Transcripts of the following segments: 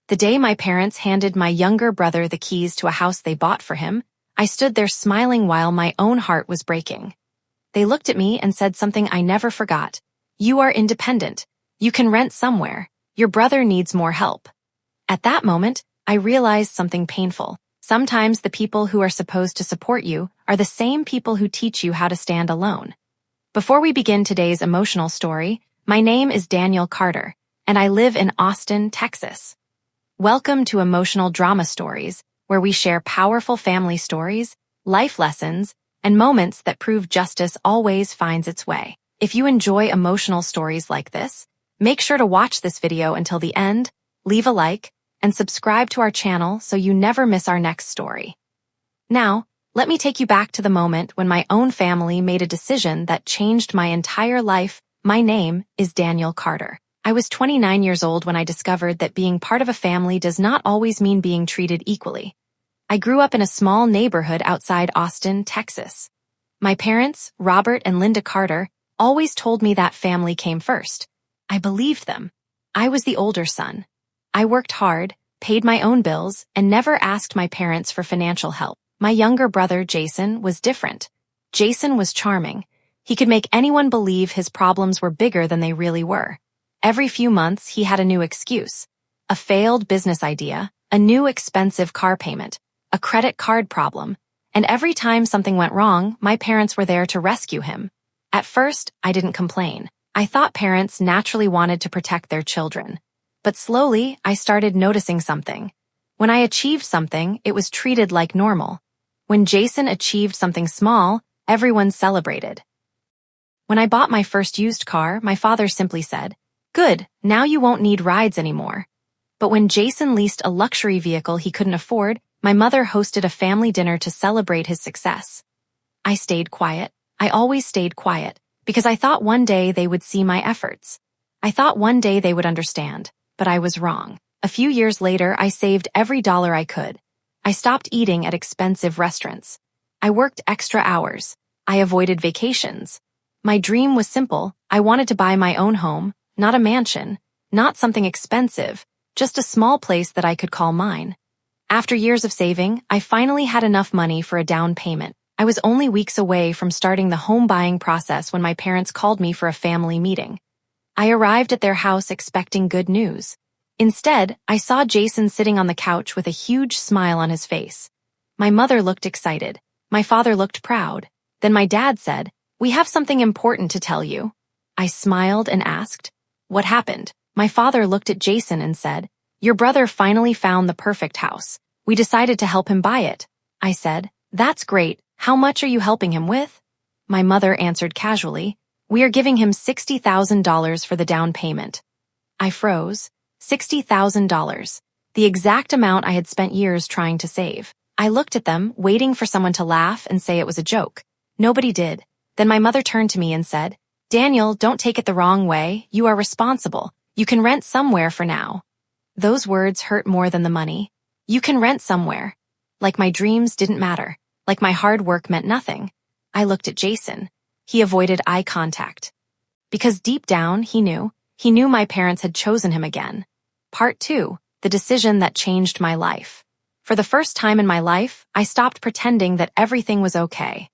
The day my parents handed my younger brother the keys to a house they bought for him, I stood there smiling while my own heart was breaking. They looked at me and said something I never forgot. "You are independent. You can rent somewhere. Your brother needs more help." At that moment, I realized something painful. Sometimes the people who are supposed to support you are the same people who teach you how to stand alone. Before we begin today's emotional story, my name is Daniel Carter, and I live in Austin, Texas. Welcome to Emotional Drama Stories, where we share powerful family stories, life lessons, and moments that prove justice always finds its way. If you enjoy emotional stories like this, make sure to watch this video until the end, leave a like, and subscribe to our channel so you never miss our next story. Now, let me take you back to the moment when my own family made a decision that changed my entire life. My name is Daniel Carter. I was 29 years old when I discovered that being part of a family does not always mean being treated equally. I grew up in a small neighborhood outside Austin, Texas. My parents, Robert and Linda Carter, always told me that family came first. I believed them. I was the older son. I worked hard, paid my own bills, and never asked my parents for financial help. My younger brother, Jason, was different. Jason was charming. He could make anyone believe his problems were bigger than they really were. Every few months, he had a new excuse. A failed business idea, a new expensive car payment, a credit card problem, and every time something went wrong, my parents were there to rescue him. At first, I didn't complain. I thought parents naturally wanted to protect their children. But slowly, I started noticing something. When I achieved something, it was treated like normal. When Jason achieved something small, everyone celebrated. When I bought my first used car, my father simply said, "Good, now you won't need rides anymore." But when Jason leased a luxury vehicle he couldn't afford, my mother hosted a family dinner to celebrate his success. I stayed quiet. I always stayed quiet, because I thought one day they would see my efforts. I thought one day they would understand. But I was wrong. A few years later, I saved every dollar I could. I stopped eating at expensive restaurants. I worked extra hours. I avoided vacations. My dream was simple. I wanted to buy my own home, not a mansion, not something expensive, just a small place that I could call mine. After years of saving, I finally had enough money for a down payment. I was only weeks away from starting the home buying process when my parents called me for a family meeting. I arrived at their house expecting good news. Instead, I saw Jason sitting on the couch with a huge smile on his face. My mother looked excited. My father looked proud. Then my dad said, "We have something important to tell you." I smiled and asked, "What happened?" My father looked at Jason and said, "Your brother finally found the perfect house. We decided to help him buy it." I said, "That's great. How much are you helping him with?" My mother answered casually, "We are giving him $60,000 for the down payment." I froze. $60,000. The exact amount I had spent years trying to save. I looked at them, waiting for someone to laugh and say it was a joke. Nobody did. Then my mother turned to me and said, "Daniel, don't take it the wrong way. You are responsible. You can rent somewhere for now." Those words hurt more than the money. You can rent somewhere. Like my dreams didn't matter. Like my hard work meant nothing. I looked at Jason. He avoided eye contact. Because deep down, he knew my parents had chosen him again. Part 2, the decision that changed my life. For the first time in my life, I stopped pretending that everything was okay.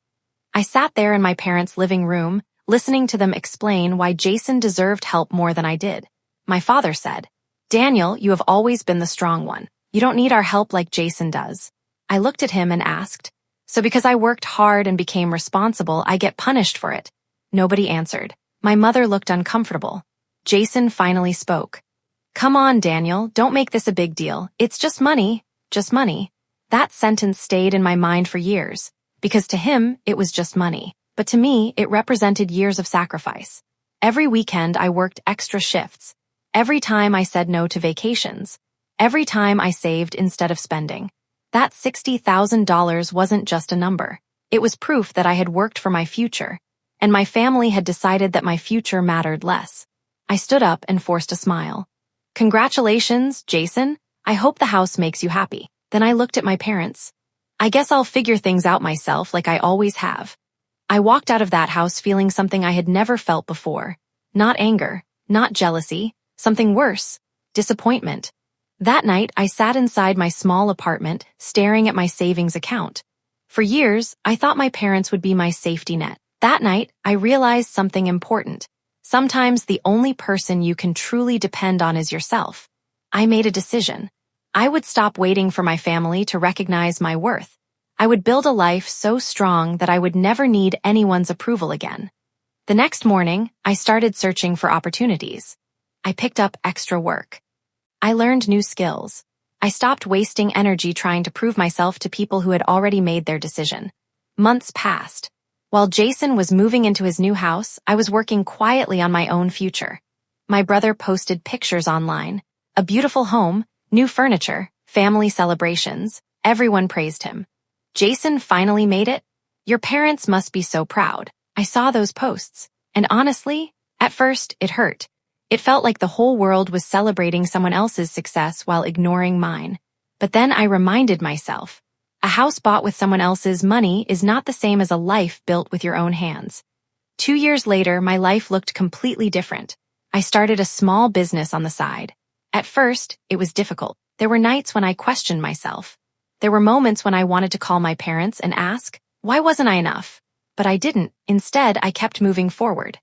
I sat there in my parents' living room, listening to them explain why Jason deserved help more than I did. My father said, "Daniel, you have always been the strong one. You don't need our help like Jason does." I looked at him and asked, "So because I worked hard and became responsible, I get punished for it?" Nobody answered. My mother looked uncomfortable. Jason finally spoke. "Come on, Daniel, don't make this a big deal. It's just money, just money." That sentence stayed in my mind for years, because to him, it was just money. But to me, it represented years of sacrifice. Every weekend, I worked extra shifts. Every time I said no to vacations. Every time I saved instead of spending. That $60,000 wasn't just a number. It was proof that I had worked for my future, and my family had decided that my future mattered less. I stood up and forced a smile. "Congratulations, Jason. I hope the house makes you happy." Then I looked at my parents. I guess I'll figure things out myself like I always have. I walked out of that house feeling something I had never felt before. Not anger, not jealousy, something worse, disappointment. That night, I sat inside my small apartment, staring at my savings account. For years, I thought my parents would be my safety net. That night, I realized something important. Sometimes the only person you can truly depend on is yourself. I made a decision. I would stop waiting for my family to recognize my worth. I would build a life so strong that I would never need anyone's approval again. The next morning, I started searching for opportunities. I picked up extra work. I learned new skills. I stopped wasting energy trying to prove myself to people who had already made their decision. Months passed. While Jason was moving into his new house, I was working quietly on my own future. My brother posted pictures online. A beautiful home, new furniture, family celebrations. Everyone praised him. Jason finally made it? Your parents must be so proud. I saw those posts. And honestly, at first, it hurt. It felt like the whole world was celebrating someone else's success while ignoring mine. But then I reminded myself, a house bought with someone else's money is not the same as a life built with your own hands. 2 years later, my life looked completely different. I started a small business on the side. At first, it was difficult. There were nights when I questioned myself. There were moments when I wanted to call my parents and ask, why wasn't I enough? But I didn't. Instead, I kept moving forward.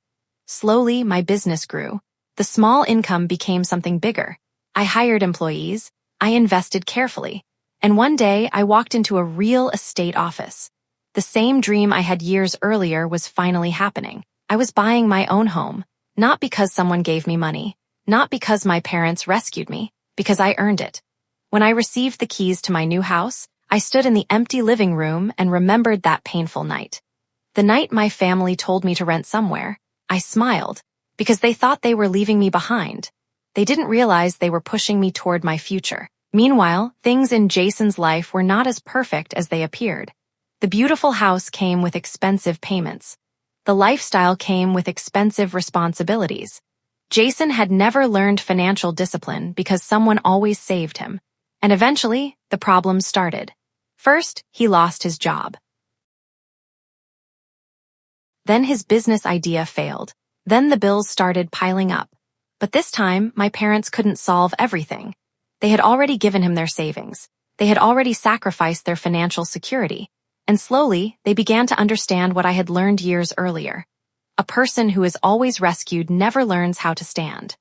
Slowly, my business grew. The small income became something bigger. I hired employees. I invested carefully. And one day, I walked into a real estate office. The same dream I had years earlier was finally happening. I was buying my own home, not because someone gave me money, not because my parents rescued me, because I earned it. When I received the keys to my new house, I stood in the empty living room and remembered that painful night. The night my family told me to rent somewhere, I smiled, because they thought they were leaving me behind. They didn't realize they were pushing me toward my future. Meanwhile, things in Jason's life were not as perfect as they appeared. The beautiful house came with expensive payments. The lifestyle came with expensive responsibilities. Jason had never learned financial discipline because someone always saved him. And eventually, the problems started. First, he lost his job. Then his business idea failed. Then the bills started piling up. But this time, my parents couldn't solve everything. They had already given him their savings. They had already sacrificed their financial security. And slowly, they began to understand what I had learned years earlier. A person who is always rescued never learns how to stand.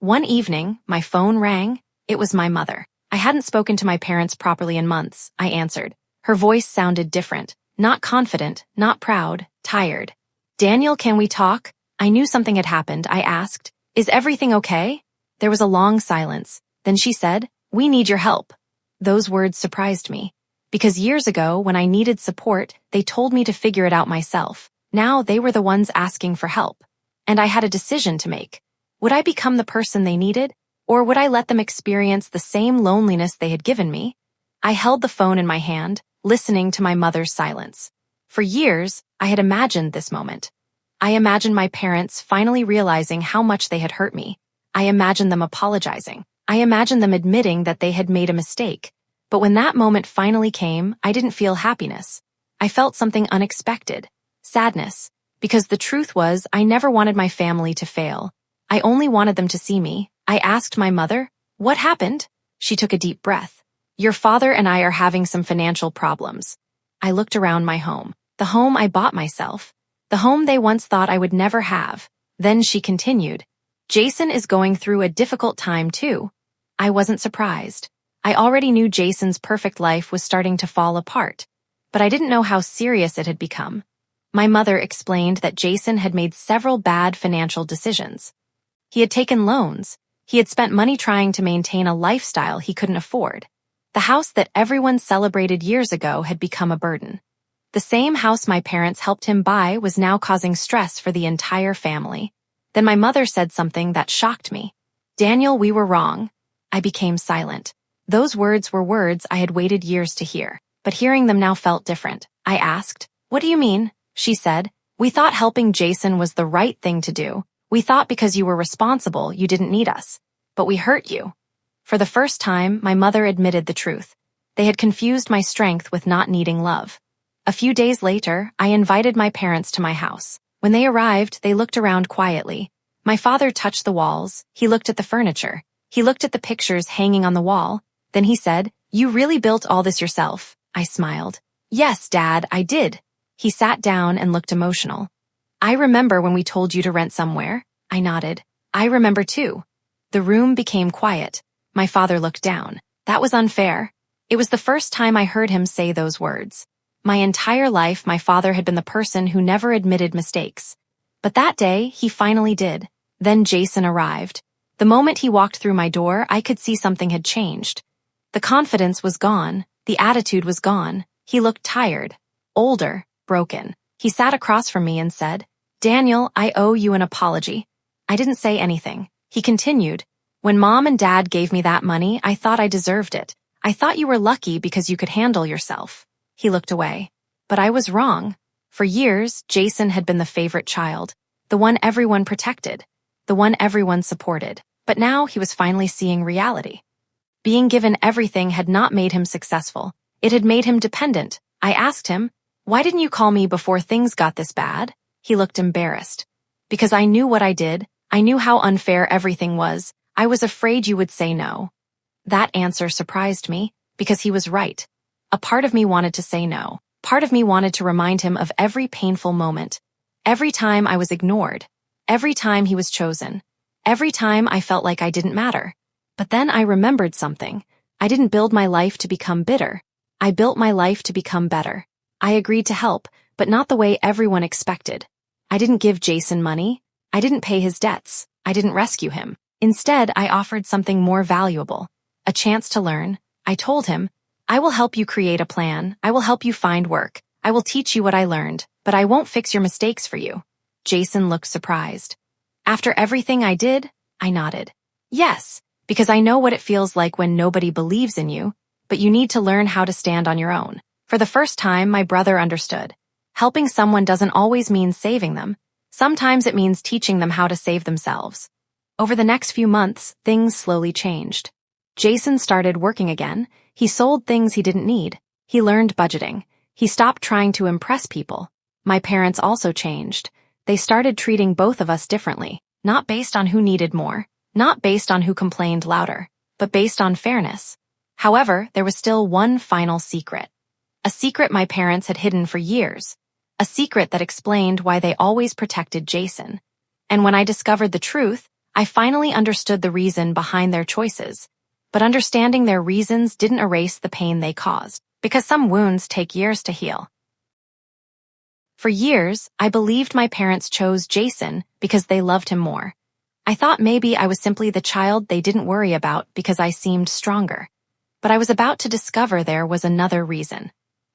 One evening, my phone rang. It was my mother. I hadn't spoken to my parents properly in months. I answered. Her voice sounded different. Not confident, not proud, tired. Daniel, can we talk? I knew something had happened. I asked, is everything okay? There was a long silence. Then she said, we need your help. Those words surprised me. Because years ago, when I needed support, they told me to figure it out myself. Now they were the ones asking for help. And I had a decision to make. Would I become the person they needed? Or would I let them experience the same loneliness they had given me? I held the phone in my hand, listening to my mother's silence. For years, I had imagined this moment. I imagined my parents finally realizing how much they had hurt me. I imagined them apologizing. I imagined them admitting that they had made a mistake. But when that moment finally came, I didn't feel happiness. I felt something unexpected. Sadness. Because the truth was, I never wanted my family to fail. I only wanted them to see me. I asked my mother, what happened? She took a deep breath. Your father and I are having some financial problems. I looked around my home. The home I bought myself. The home they once thought I would never have. Then she continued. Jason is going through a difficult time too. I wasn't surprised. I already knew Jason's perfect life was starting to fall apart. But I didn't know how serious it had become. My mother explained that Jason had made several bad financial decisions. He had taken loans. He had spent money trying to maintain a lifestyle he couldn't afford. The house that everyone celebrated years ago had become a burden. The same house my parents helped him buy was now causing stress for the entire family. Then my mother said something that shocked me. Daniel, we were wrong. I became silent. Those words were words I had waited years to hear, but hearing them now felt different. I asked, what do you mean? She said, we thought helping Jason was the right thing to do. We thought because you were responsible, you didn't need us. But we hurt you. For the first time, my mother admitted the truth. They had confused my strength with not needing love. A few days later, I invited my parents to my house. When they arrived, they looked around quietly. My father touched the walls. He looked at the furniture. He looked at the pictures hanging on the wall. Then he said, "You really built all this yourself?" I smiled. "Yes, Dad, I did." He sat down and looked emotional. "I remember when we told you to rent somewhere." I nodded. "I remember too." The room became quiet. My father looked down. That was unfair. It was the first time I heard him say those words. My entire life, my father had been the person who never admitted mistakes. But that day, he finally did. Then Jason arrived. The moment he walked through my door, I could see something had changed. The confidence was gone. The attitude was gone. He looked tired, older, broken. He sat across from me and said, "Daniel, I owe you an apology." I didn't say anything. He continued, "When Mom and Dad gave me that money, I thought I deserved it. I thought you were lucky because you could handle yourself." He looked away. But I was wrong. For years, Jason had been the favorite child, the one everyone protected, the one everyone supported. But now he was finally seeing reality. Being given everything had not made him successful. It had made him dependent. I asked him, "Why didn't you call me before things got this bad?" He looked embarrassed. "Because I knew what I did. I knew how unfair everything was. I was afraid you would say no." That answer surprised me, because he was right. A part of me wanted to say no. Part of me wanted to remind him of every painful moment. Every time I was ignored. Every time he was chosen. Every time I felt like I didn't matter. But then I remembered something. I didn't build my life to become bitter. I built my life to become better. I agreed to help, but not the way everyone expected. I didn't give Jason money. I didn't pay his debts. I didn't rescue him. Instead, I offered something more valuable. A chance to learn. I told him, "I will help you create a plan. I will help you find work. I will teach you what I learned, but I won't fix your mistakes for you." Jason looked surprised. "After everything I did?" I nodded. "Yes, because I know what it feels like when nobody believes in you, but you need to learn how to stand on your own." For the first time, my brother understood. Helping someone doesn't always mean saving them. Sometimes it means teaching them how to save themselves. Over the next few months, things slowly changed. Jason started working again. He sold things he didn't need. He learned budgeting. He stopped trying to impress people. My parents also changed. They started treating both of us differently, not based on who needed more, not based on who complained louder, but based on fairness. However, there was still one final secret. A secret my parents had hidden for years. A secret that explained why they always protected Jason. And when I discovered the truth, I finally understood the reason behind their choices. But understanding their reasons didn't erase the pain they caused, because some wounds take years to heal. For years, I believed my parents chose Jason because they loved him more. I thought maybe I was simply the child they didn't worry about because I seemed stronger. But I was about to discover there was another reason.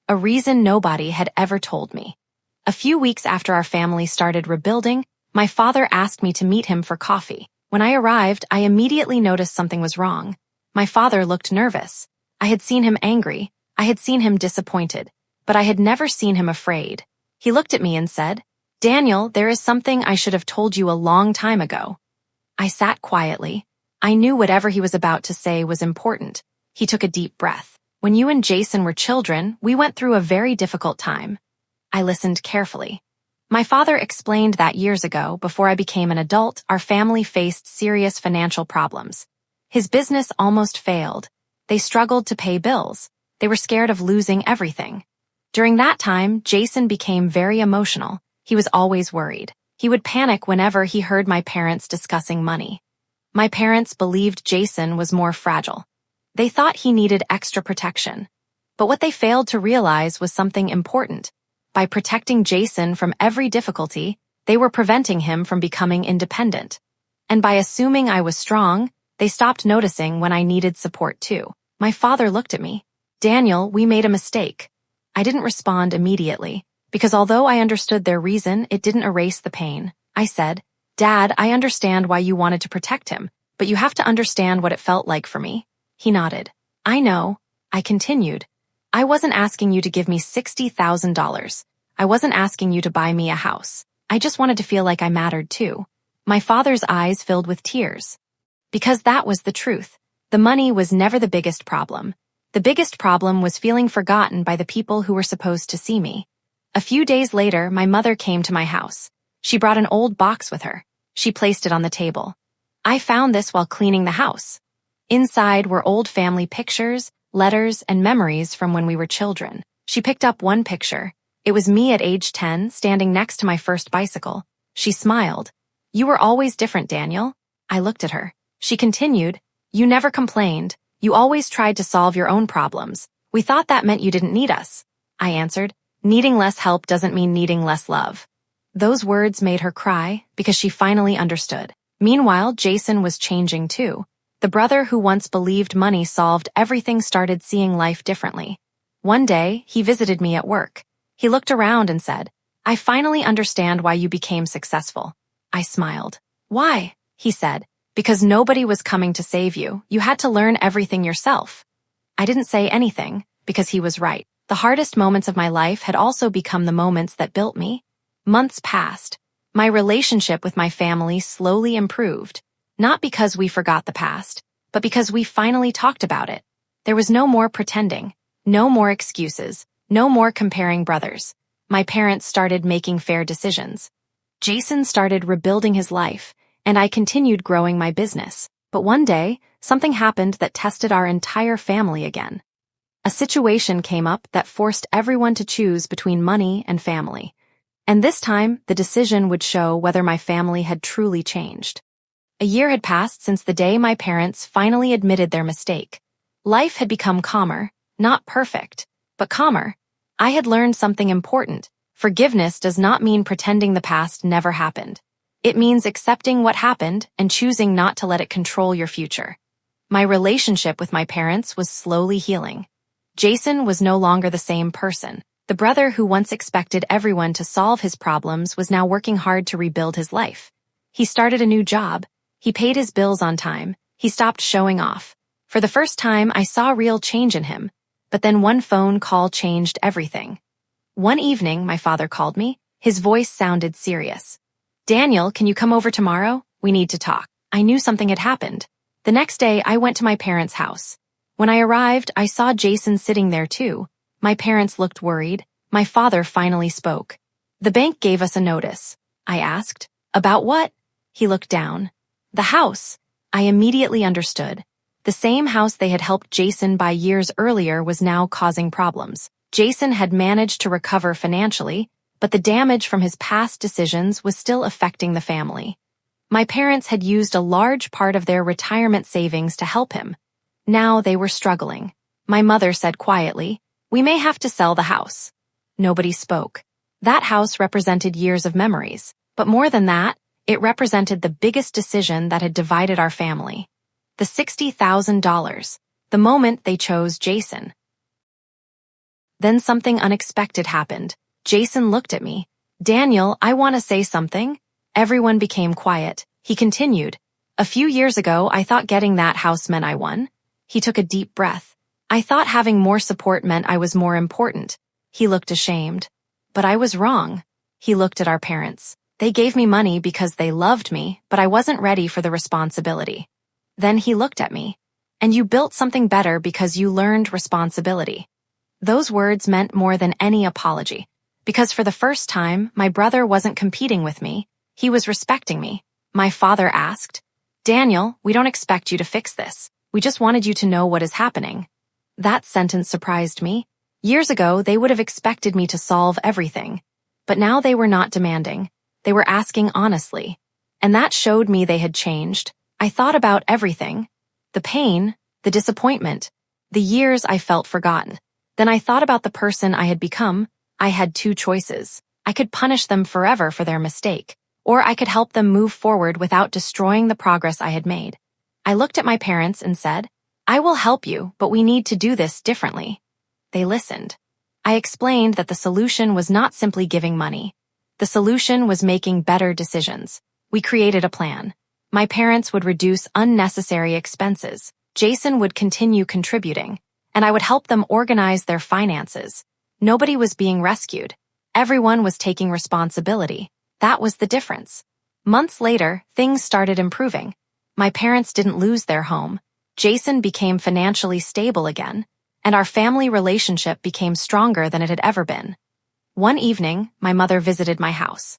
A reason nobody had ever told me. A few weeks after our family started rebuilding, my father asked me to meet him for coffee. When I arrived, I immediately noticed something was wrong. My father looked nervous. I had seen him angry. I had seen him disappointed. But I had never seen him afraid. He looked at me and said, "Daniel, there is something I should have told you a long time ago." I sat quietly. I knew whatever he was about to say was important. He took a deep breath. "When you and Jason were children, we went through a very difficult time." I listened carefully. My father explained that years ago, before I became an adult, our family faced serious financial problems. His business almost failed. They struggled to pay bills. They were scared of losing everything. During that time, Jason became very emotional. He was always worried. He would panic whenever he heard my parents discussing money. My parents believed Jason was more fragile. They thought he needed extra protection. But what they failed to realize was something important. By protecting Jason from every difficulty, they were preventing him from becoming independent. And by assuming I was strong, they stopped noticing when I needed support too. My father looked at me. "Daniel, we made a mistake." I didn't respond immediately, because although I understood their reason, it didn't erase the pain. I said, "Dad, I understand why you wanted to protect him, but you have to understand what it felt like for me." He nodded. "I know." I continued. "I wasn't asking you to give me $60,000. I wasn't asking you to buy me a house. I just wanted to feel like I mattered too." My father's eyes filled with tears. Because that was the truth. The money was never the biggest problem. The biggest problem was feeling forgotten by the people who were supposed to see me. A few days later, my mother came to my house. She brought an old box with her. She placed it on the table. "I found this while cleaning the house." Inside were old family pictures, letters, and memories from when we were children. She picked up one picture. It was me at age 10, standing next to my first bicycle. She smiled. "You were always different, Daniel." I looked at her. She continued, "You never complained. You always tried to solve your own problems. We thought that meant you didn't need us." I answered, "Needing less help doesn't mean needing less love." Those words made her cry because she finally understood. Meanwhile, Jason was changing too. The brother who once believed money solved everything started seeing life differently. One day, he visited me at work. He looked around and said, "I finally understand why you became successful." I smiled. "Why?" he said. "Because nobody was coming to save you. You had to learn everything yourself." I didn't say anything because he was right. The hardest moments of my life had also become the moments that built me. Months passed. My relationship with my family slowly improved, not because we forgot the past, but because we finally talked about it. There was no more pretending, no more excuses, no more comparing brothers. My parents started making fair decisions. Jason started rebuilding his life, and I continued growing my business. But one day, something happened that tested our entire family again. A situation came up that forced everyone to choose between money and family. And this time, the decision would show whether my family had truly changed. A year had passed since the day my parents finally admitted their mistake. Life had become calmer, not perfect, but calmer. I had learned something important. Forgiveness does not mean pretending the past never happened. It means accepting what happened and choosing not to let it control your future. My relationship with my parents was slowly healing. Jason was no longer the same person. The brother who once expected everyone to solve his problems was now working hard to rebuild his life. He started a new job. He paid his bills on time. He stopped showing off. For the first time, I saw real change in him. But then one phone call changed everything. One evening, my father called me. His voice sounded serious. "Daniel, can you come over tomorrow? We need to talk." I knew something had happened. The next day, I went to my parents' house. When I arrived, I saw Jason sitting there too. My parents looked worried. My father finally spoke. "The bank gave us a notice." I asked. "About what?" He looked down. "The house." I immediately understood. The same house they had helped Jason buy years earlier was now causing problems. Jason had managed to recover financially, but the damage from his past decisions was still affecting the family. My parents had used a large part of their retirement savings to help him. Now they were struggling. My mother said quietly, "We may have to sell the house." Nobody spoke. That house represented years of memories, but more than that, it represented the biggest decision that had divided our family. The $60,000, the moment they chose Jason. Then something unexpected happened. Jason looked at me. "Daniel, I want to say something." Everyone became quiet. He continued, "A few years ago, I thought getting that house meant I won." He took a deep breath. "I thought having more support meant I was more important." He looked ashamed. "But I was wrong." He looked at our parents. "They gave me money because they loved me, but I wasn't ready for the responsibility." Then he looked at me. "And you built something better because you learned responsibility." Those words meant more than any apology. Because for the first time, my brother wasn't competing with me. He was respecting me. My father asked, "Daniel, we don't expect you to fix this. We just wanted you to know what is happening." That sentence surprised me. Years ago, they would have expected me to solve everything. But now they were not demanding. They were asking honestly. And that showed me they had changed. I thought about everything. The pain, the disappointment, the years I felt forgotten. Then I thought about the person I had become. I had two choices. I could punish them forever for their mistake, or I could help them move forward without destroying the progress I had made. I looked at my parents and said, "I will help you, but we need to do this differently." They listened. I explained that the solution was not simply giving money. The solution was making better decisions. We created a plan. My parents would reduce unnecessary expenses. Jason would continue contributing, and I would help them organize their finances. Nobody was being rescued. Everyone was taking responsibility. That was the difference. Months later, things started improving. My parents didn't lose their home. Jason became financially stable again, and our family relationship became stronger than it had ever been. One evening, my mother visited my house.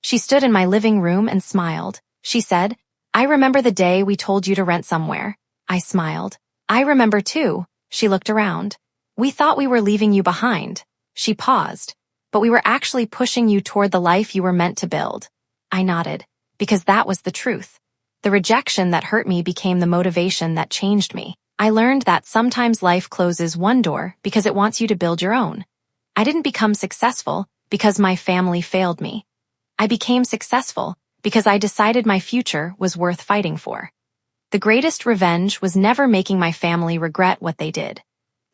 She stood in my living room and smiled. She said, "I remember the day we told you to rent somewhere. I smiled. I remember too. She looked around. We thought we were leaving you behind. She paused. But we were actually pushing you toward the life you were meant to build. I nodded, because that was the truth. The rejection that hurt me became the motivation that changed me. I learned that sometimes life closes one door because it wants you to build your own. I didn't become successful because my family failed me. I became successful because I decided my future was worth fighting for. The greatest revenge was never making my family regret what they did.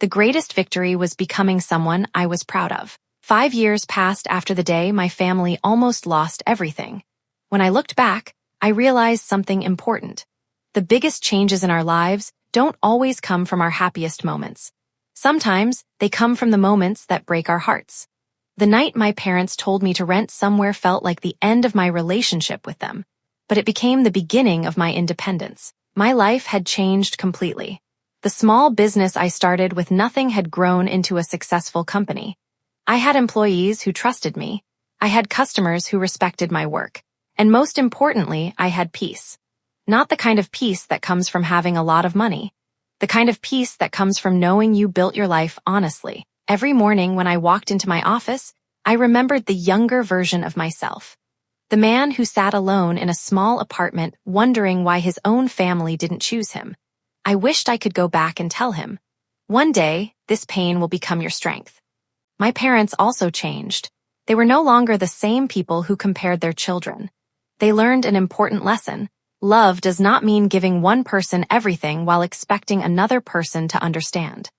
The greatest victory was becoming someone I was proud of. 5 years passed after the day my family almost lost everything. When I looked back, I realized something important. The biggest changes in our lives don't always come from our happiest moments. Sometimes they come from the moments that break our hearts. The night my parents told me to rent somewhere felt like the end of my relationship with them, but it became the beginning of my independence. My life had changed completely. The small business I started with nothing had grown into a successful company. I had employees who trusted me. I had customers who respected my work. And most importantly, I had peace. Not the kind of peace that comes from having a lot of money. The kind of peace that comes from knowing you built your life honestly. Every morning when I walked into my office, I remembered the younger version of myself. The man who sat alone in a small apartment wondering why his own family didn't choose him. I wished I could go back and tell him, one day, this pain will become your strength. My parents also changed. They were no longer the same people who compared their children. They learned an important lesson. Love does not mean giving one person everything while expecting another person to understand.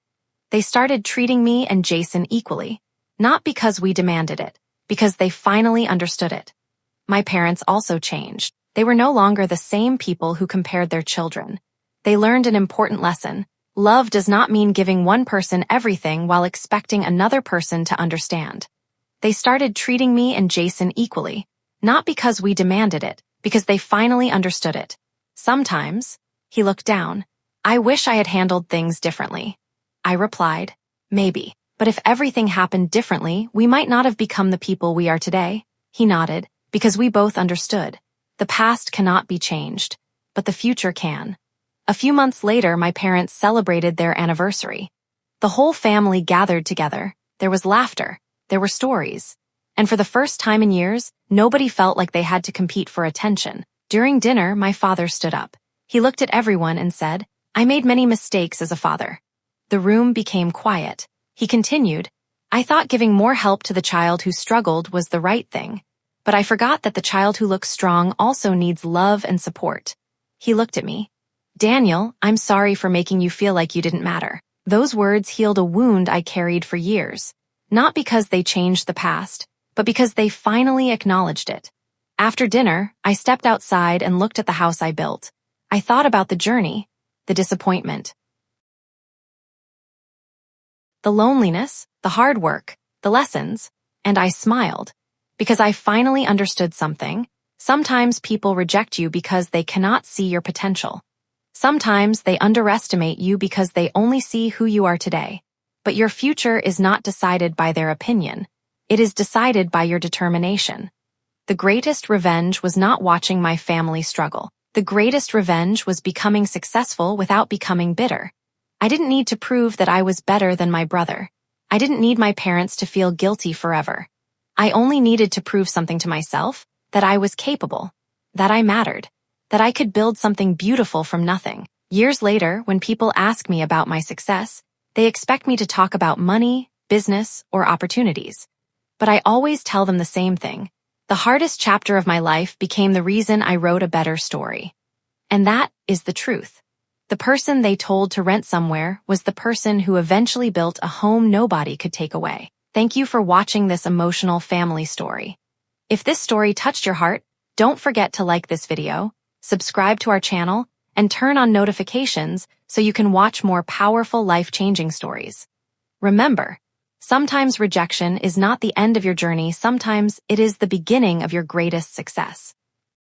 They started treating me and Jason equally, not because we demanded it, because they finally understood it. My parents also changed. They were no longer the same people who compared their children. They learned an important lesson. Love does not mean giving one person everything while expecting another person to understand. They started treating me and Jason equally, not because we demanded it, because they finally understood it. Sometimes, he looked down, I wish I had handled things differently. I replied, maybe, but if everything happened differently, we might not have become the people we are today. He nodded, because we both understood. The past cannot be changed, but the future can. A few months later, my parents celebrated their anniversary. The whole family gathered together. There was laughter. There were stories. And for the first time in years, nobody felt like they had to compete for attention. During dinner, my father stood up. He looked at everyone and said, I made many mistakes as a father. The room became quiet. He continued, I thought giving more help to the child who struggled was the right thing. But I forgot that the child who looks strong also needs love and support. He looked at me. Daniel, I'm sorry for making you feel like you didn't matter. Those words healed a wound I carried for years. Not because they changed the past, but because they finally acknowledged it. After dinner, I stepped outside and looked at the house I built. I thought about the journey, the disappointment, the loneliness, the hard work, the lessons, and I smiled. Because I finally understood something. Sometimes people reject you because they cannot see your potential. Sometimes they underestimate you because they only see who you are today. But your future is not decided by their opinion. It is decided by your determination. The greatest revenge was not watching my family struggle. The greatest revenge was becoming successful without becoming bitter. I didn't need to prove that I was better than my brother. I didn't need my parents to feel guilty forever. I only needed to prove something to myself, that I was capable, that I mattered, that I could build something beautiful from nothing. Years later, when people ask me about my success, they expect me to talk about money, business, or opportunities. But I always tell them the same thing. The hardest chapter of my life became the reason I wrote a better story. And that is the truth. The person they told to rent somewhere was the person who eventually built a home nobody could take away. Thank you for watching this emotional family story. If this story touched your heart, don't forget to like this video, subscribe to our channel, and turn on notifications so you can watch more powerful life-changing stories. Remember, sometimes rejection is not the end of your journey, sometimes it is the beginning of your greatest success.